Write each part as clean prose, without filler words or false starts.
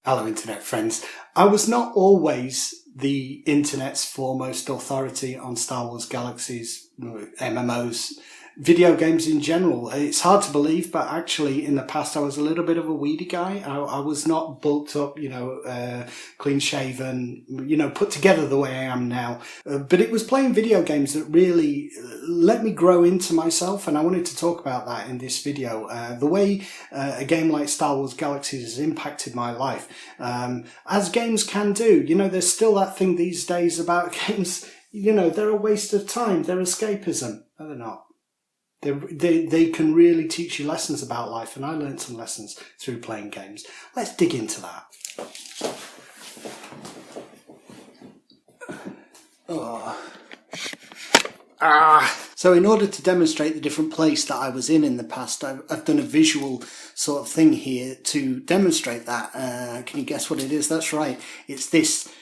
Hello, Internet friends. I was not always the Internet's foremost authority on Star Wars Galaxies, MMOs, video games in general. It's hard to believe, but actually in the past I was a little bit of a weedy guy. I was not bulked up, clean shaven, put together the way I am now. But it was playing video games that really let me grow into myself, and I wanted to talk about that in this video. The way a game like Star Wars Galaxies has impacted my life, as games can do. There's still that thing these days about games, they're a waste of time, they're escapism. No, they're not. They can really teach you lessons about life, and I learned some lessons through playing games. Let's dig into that. So in order to demonstrate the different place that I was in the past, I've done a visual sort of thing here to demonstrate that. Can you guess what it is? That's right. It's this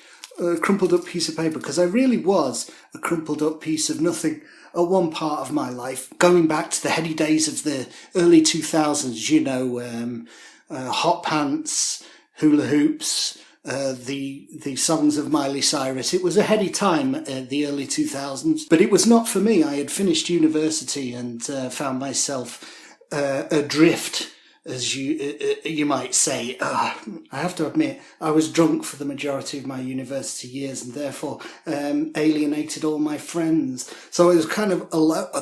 crumpled up piece of paper, because I really was a crumpled up piece of nothing at one part of my life, going back to the heady days of the early 2000s, hot pants, hula hoops, the songs of Miley Cyrus. It was a heady time, the early 2000s, but it was not for me. I had finished university and found myself adrift, as you might say. I have to admit, I was drunk for the majority of my university years, and therefore alienated all my friends. So it was kind of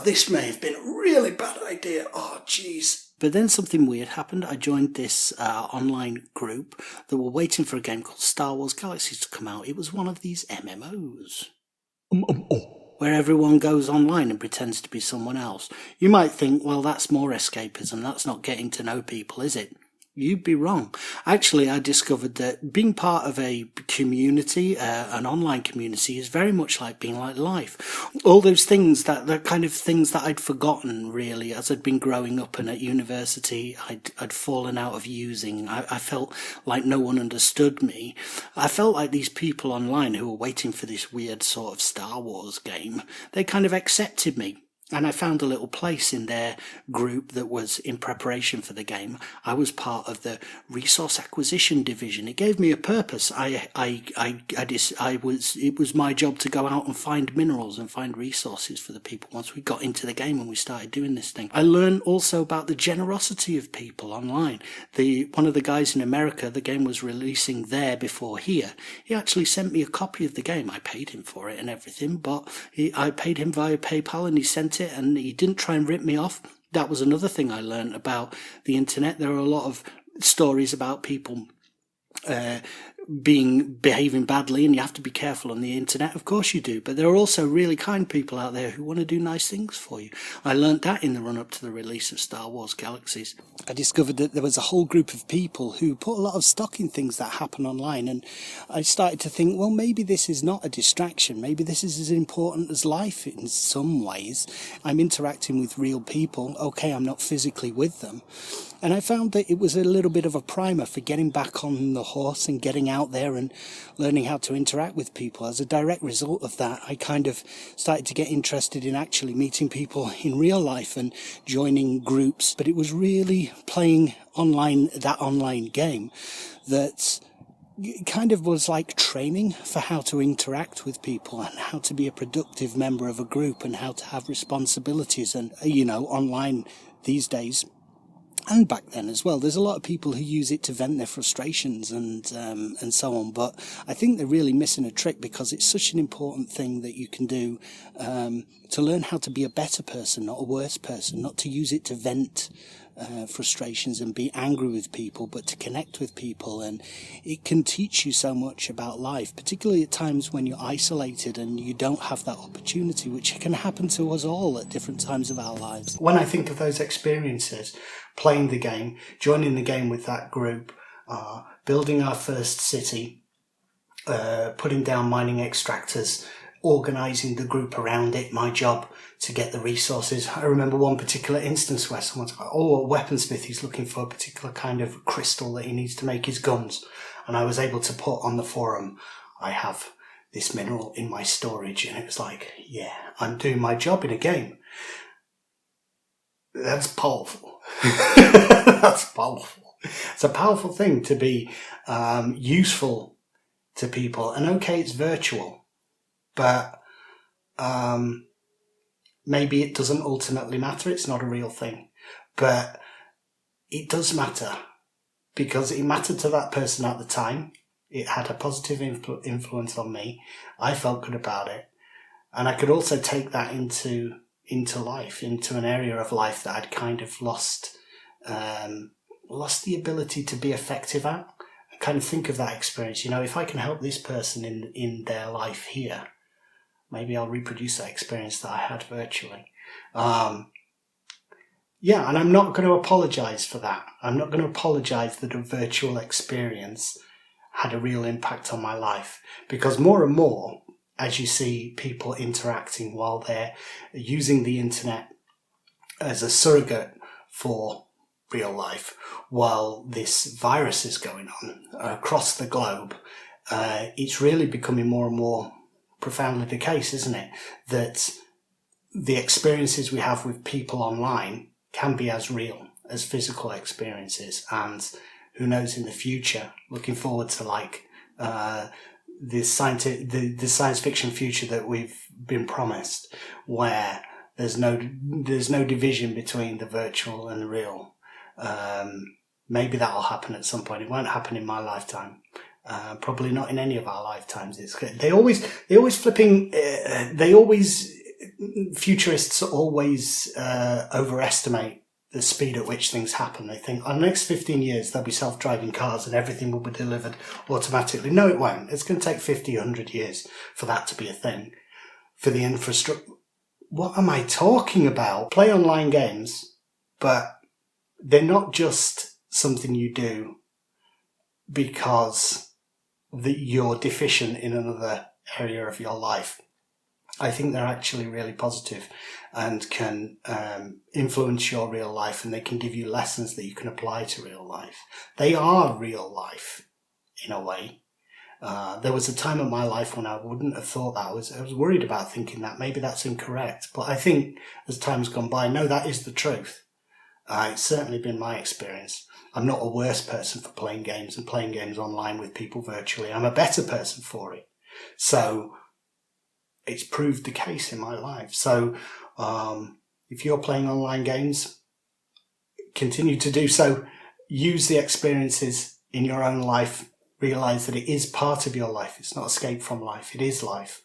this may have been a really bad idea. Oh, jeez. But then something weird happened. I joined this online group that were waiting for a game called Star Wars Galaxies to come out. It was one of these MMOs. Where everyone goes online and pretends to be someone else. You might think, well, that's more escapism. That's not getting to know people, is it? You'd be wrong. Actually, I discovered that being part of a community, an online community, is very much like being like life. All those things, the kind of things that I'd forgotten, really, as I'd been growing up and at university, I'd fallen out of using. I felt like no one understood me. I felt like these people online who were waiting for this weird sort of Star Wars game, they kind of accepted me. And I found a little place in their group that was in preparation for the game. I was part of the resource acquisition division. It gave me a purpose. It was my job to go out and find minerals and find resources for the people once we got into the game and we started doing this thing. I learned also about the generosity of people online. One of the guys in America, the game was releasing there before here. He actually sent me a copy of the game. I paid him for it and everything, but I paid him via PayPal, and he sent it, and he didn't try and rip me off. That was another thing I learned about the internet. There are a lot of stories about people behaving badly, and you have to be careful on the internet. Of course you do, but there are also really kind people out there who want to do nice things for you. I learnt that in the run-up to the release of Star Wars Galaxies. I discovered that there was a whole group of people who put a lot of stock in things that happen online, and I started to think, well, maybe this is not a distraction. Maybe this is as important as life in some ways. I'm interacting with real people. Okay, I'm not physically with them. And I found that it was a little bit of a primer for getting back on the horse and getting out there and learning how to interact with people. As a direct result of that, I kind of started to get interested in actually meeting people in real life and joining groups. But it was really playing that online game that kind of was like training for how to interact with people and how to be a productive member of a group and how to have responsibilities. And, online these days, and back then as well, there's a lot of people who use it to vent their frustrations and so on. But I think they're really missing a trick, because it's such an important thing that you can do to learn how to be a better person, not a worse person, not to use it to vent frustrations and be angry with people, but to connect with people. And it can teach you so much about life, particularly at times when you're isolated and you don't have that opportunity, which can happen to us all at different times of our lives. When I think of those experiences, playing the game, joining the game with that group, building our first city, putting down mining extractors, organising the group around it, my job to get the resources. I remember one particular instance where someone's like, a weaponsmith, he's looking for a particular kind of crystal that he needs to make his guns. And I was able to put on the forum, I have this mineral in my storage. And it was like, yeah, I'm doing my job in a game. That's powerful. That's powerful. It's a powerful thing to be useful to people. And okay, it's virtual, but maybe it doesn't ultimately matter. It's not a real thing, but it does matter because it mattered to that person at the time. It had a positive influence on me. I felt good about it. And I could also take that into life, into an area of life that I'd kind of lost the ability to be effective at. I kind of think of that experience, if I can help this person in their life here, maybe I'll reproduce that experience that I had virtually. Yeah, and I'm not going to apologize for that. I'm not going to apologize that a virtual experience had a real impact on my life, because more and more, as you see people interacting while they're using the internet as a surrogate for real life, while this virus is going on across the globe, it's really becoming more and more profoundly the case, isn't it? That the experiences we have with people online can be as real as physical experiences. And who knows, in the future, looking forward to the science fiction future that we've been promised, where there's no division between the virtual and the real. Maybe that'll happen at some point. It won't happen in my lifetime. Probably not in any of our lifetimes. Futurists always overestimate the speed at which things happen. They think, on the next 15 years, there'll be self-driving cars and everything will be delivered automatically. No, it won't. It's going to take 50, 100 years for that to be a thing. For the infrastructure. What am I talking about? Play online games, but they're not just something you do because you're deficient in another area of your life. I think they're actually really positive and can influence your real life, and they can give you lessons that you can apply to real life. They are real life, in a way. There was a time in my life when I wouldn't have thought that. I was worried about thinking that. Maybe that's incorrect. But I think as time's gone by, no, that is the truth. It's certainly been my experience. I'm not a worse person for playing games and playing games online with people virtually. I'm a better person for it. So it's proved the case in my life. So if you're playing online games, continue to do so. Use the experiences in your own life. Realize that it is part of your life. It's not escape from life. It is life.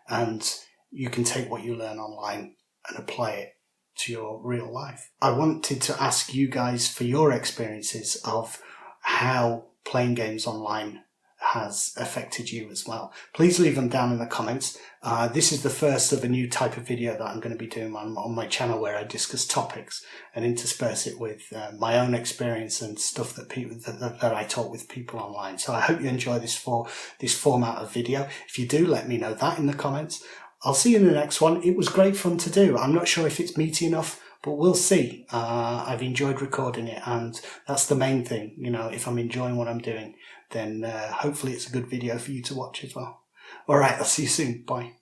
And you can take what you learn online and apply it to your real life. I wanted to ask you guys for your experiences of how playing games online has affected you as well. Please leave them down in the comments. This is the first of a new type of video that I'm going to be doing on my channel, where I discuss topics and intersperse it with my own experience and stuff that that I talk with people online. So I hope you enjoy this format of video. If you do, let me know that in the comments. I'll see you in the next one. It was great fun to do. I'm not sure if it's meaty enough, but we'll see. I've enjoyed recording it, and that's the main thing. If I'm enjoying what I'm doing, then hopefully it's a good video for you to watch as well. All right, I'll see you soon. Bye.